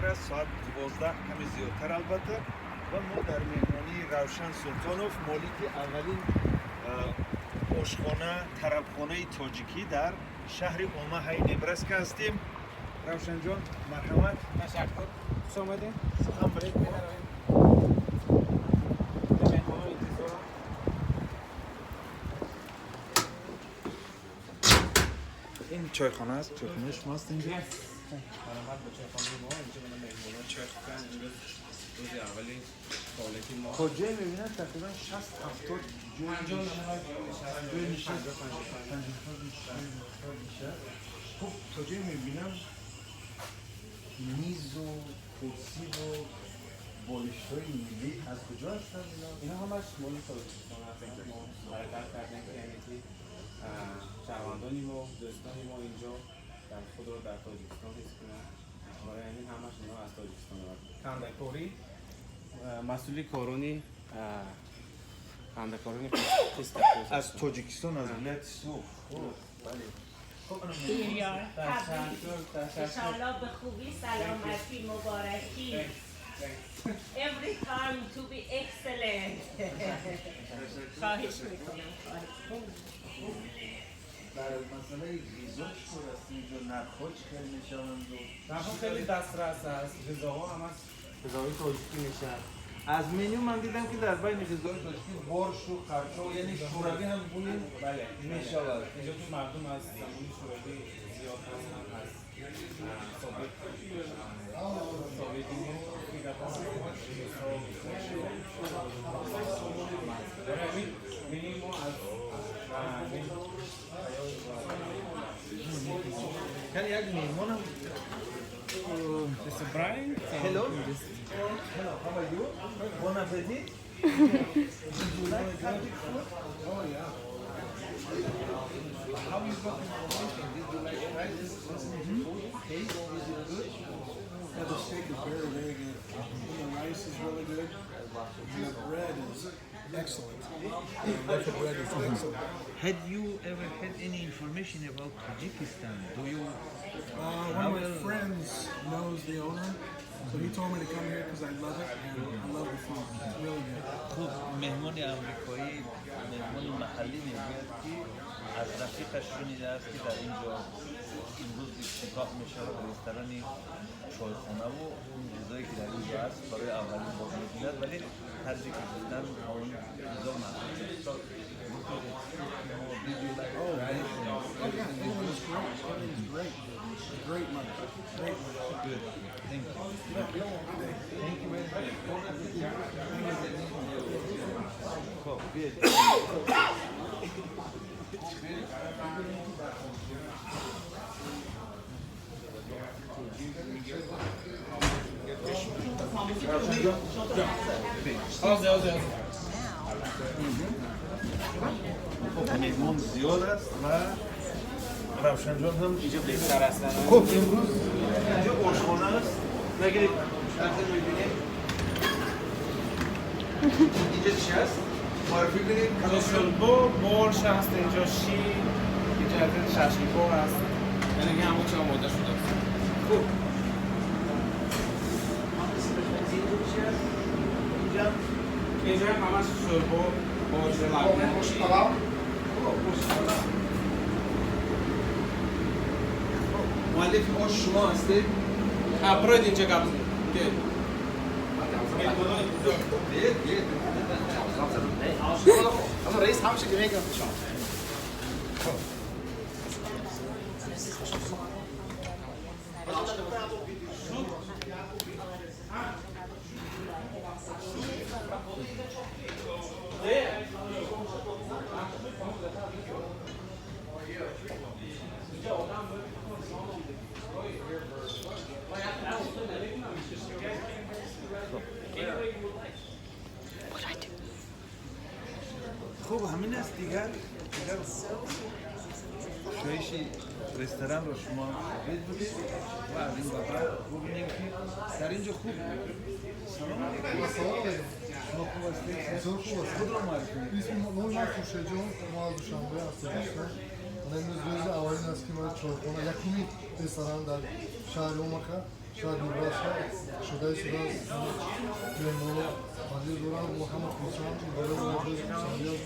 است ساعت 12 کمی زیادتر البته و ما در مهمانی روشن سلطانوف مالک اولین آشخانه طربخانه تاجیکی در شهر اوماهای نبراسکا هستیم. روشن جان مرحمت. تشکر. خوش آمدین. سلام علیکم. این چایخانه است. چایخانه شماست اینجا؟ مرحمت به چایخانه ما. اینجا من مهمونان چای خوردن. اینجا روز اولی فعالیت ما. کجا می‌بینن تقریبا 60 70 50 نشست. خب کجا می‌بینم میز و کرسی و بالش‌های میوه از کجا هستن اینا همش مال تاجیکستان هست. ما حرکت کردیم که یعنی که شهروندانی ما دوستانی ما اینجا در خود رو در تاجیکستان حس کنن. برای همین همش اینا از تاجیکستان هست. کندکاری مسئولی کارونی کندکارونی از تاجیکستان از ولایت سوخ. بله. انشالله به خوبی سلامتی مبارکی. Every time to be excellent. خواهش میکنم. در مسئله غذا چطور است اینجا نرخ‌ها چقدر میشوند و خیلی دسترس است. غذاها هم از غذاهای تاجیکی میشن. از منیو من دیدم که در بین غذای تاجیکی بارش و خرچا یعنی شوربی هم بوی بله میشود. اینجا تو مردم از زمین شوربی زیاد هستن از ثابت Kan jag mehmonam? Mr. Brian? Hello. Hello, how are you? Bon appetit. Would you like Turkish food? Oh yeah. How you got information? Did you like rice? Taste? Is it good? Yeah, the steak is very, very good. And the rice is really good. And the bread is excellent. The bread is excellent. Had you ever had any information about Tajikistan? Do you? One of my friends knows the owner, so he told me to come here because I love it and I love the food. It's really good. خب مهمان آمریکایی مهمان محلی میگوید که از رفیقش شنیده است که در اینجا امروز افتتاح میشه رستوران چایخانه و اون غذایی که در اینجا هست برای اولین بار میبیند ولی تاجیکستان اون غذا محبوب Oh, yeah, everything's great. Everything's great. Great money. Great money. Good. Thank you. Thank you very much. Cool. Good. خب مهمون زیاد است و روشن جان هم اینجا بهتر هستن. خب امروز اینجا آشخانه است. نگیرید داخل می‌بینید اینجا چی هست؟ معرفی کنید. کلاشولبو برش هست اینجا شیر اینجا ششلیکو هست یعنی که همون چه آماده شده است. خب اینجا هم همش شوربه برش لبنه مؤلف آش شما هستید؟ برید اینجا قبض اما رئیس همشه که میگم شما خب همین است دیگر شایشی رستوران رو شما خرید بودید و از این بابت ببینیم که در اینجا خوب سلام علیکم شما خوب هستید؟ خود رو معرفی کنید. اسم نورمال خوشجون ما از دوشنبه هستیم. من امروز روز اولین است که من چایخانه یکمی رستوران در شهر اوماکا شاید نبراska شده شده جنگل حالی دوران و همه خودشان برای وجود سالیان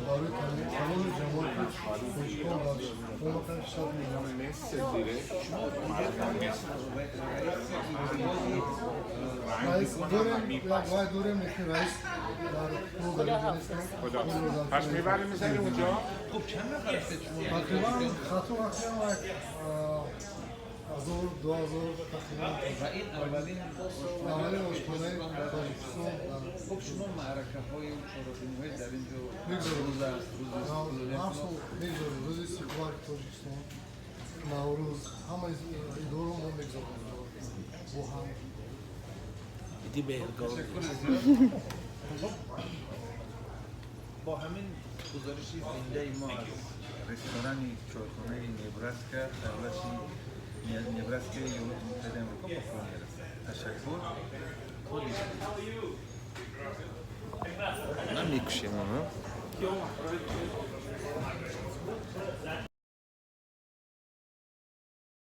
برای تمام جمعیت خوشکن داشت. اون وقت شاید رئیس دورم میشه رئیس در پول داریم. پس میبریم میزنیم اونجا؟ خب چند نفر هستید شما؟ تقریبا خطو وقتی هم 1000 2000 تقریبا. و این اولین اولین آشپزخانه تاجیکستان. خب شما معرکه های و چهارمین در اینجا میگذاریم. روز است روز هر سال میگذاریم روز استقلال تاجیکستان نوروز همه این دور رو میگذاریم با هم. تشکر زیاد. با همین گزارشی زنده ما از رستورانی چهارخانه نبراسکا دولتی نبراسکا ایالات متحده آمریکا به پایان می‌رسد. تشکر. نمیکشیم اونو